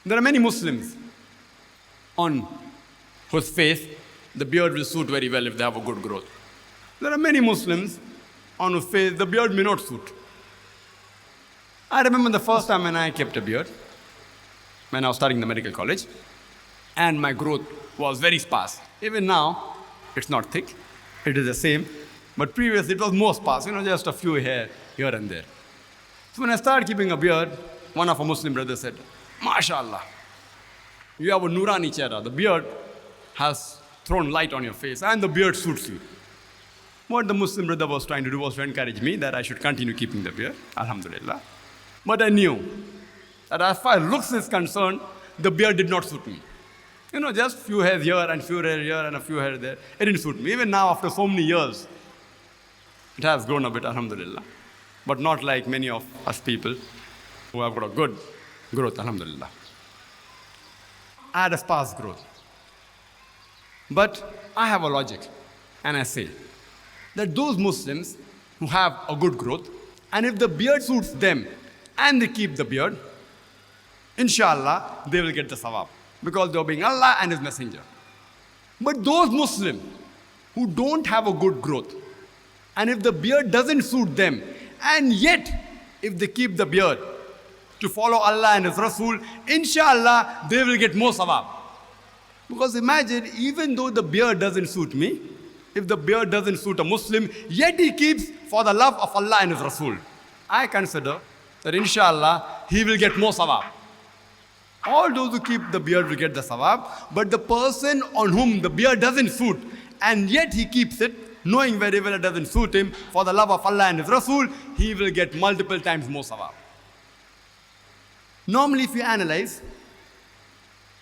There are many Muslims on whose face the beard will suit very well if they have a good growth. There are many Muslims on whose face the beard may not suit. I remember the first time when I kept a beard, when I was studying in the medical college, and my growth was very sparse. Even now, it's not thick, it is the same, but previously it was more sparse, just a few hair here and there. So when I started keeping a beard, one of our Muslim brothers said, MashaAllah, you have a Nurani chehra. The beard has thrown light on your face and the beard suits you. What the Muslim brother was trying to do was to encourage me that I should continue keeping the beard, alhamdulillah. But I knew that as far as looks is concerned, the beard did not suit me. Just few hairs here and few hairs here and a few hairs there. It didn't suit me. Even now, after so many years, it has grown a bit, alhamdulillah. But not like many of us people who have got a good growth, alhamdulillah. I had a sparse growth. But I have a logic, and I say that those Muslims who have a good growth, and if the beard suits them and they keep the beard, inshallah, they will get the sawab, because they are obeying Allah and His Messenger. But those Muslims who don't have a good growth, and if the beard doesn't suit them, and yet if they keep the beard to follow Allah and His Rasul, inshallah, they will get more sawab. Because imagine, even though the beard doesn't suit me, if the beard doesn't suit a Muslim, yet he keeps for the love of Allah and His Rasul, I consider that inshallah, he will get more sawab. All those who keep the beard will get the sawab, but the person on whom the beard doesn't suit, and yet he keeps it, knowing very well it doesn't suit him, for the love of Allah and His Rasul, he will get multiple times more sawab. Normally, if you analyze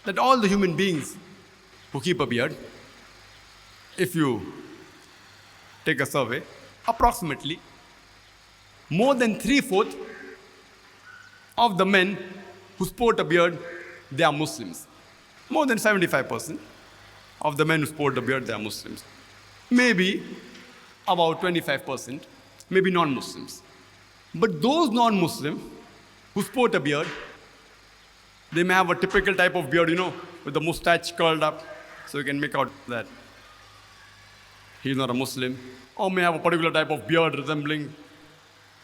that all the human beings who keep a beard, if you take a survey, approximately more than 3/4 of the men who sport a beard, they are Muslims. More than 75% of the men who sport a beard, they are Muslims. Maybe about 25%, maybe non-Muslims. But those non-Muslims who sport a beard, they may have a typical type of beard, with the mustache curled up, so you can make out that he's not a Muslim. Or may have a particular type of beard resembling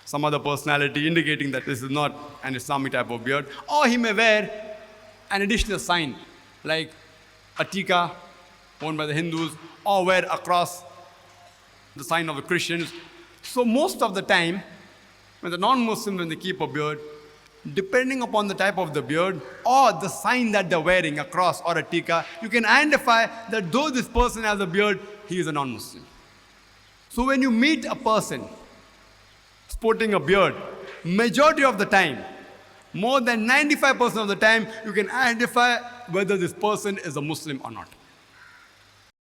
some other personality, indicating that this is not an Islamic type of beard. Or he may wear an additional sign, like a tika, worn by the Hindus, or wear across the sign of the Christians. So most of the time, when the non-Muslims, when they keep a beard, depending upon the type of the beard or the sign that they're wearing, a cross or a tika, you can identify that though this person has a beard, he is a non-Muslim. So when you meet a person sporting a beard, majority of the time, more than 95% of the time, you can identify whether this person is a Muslim or not.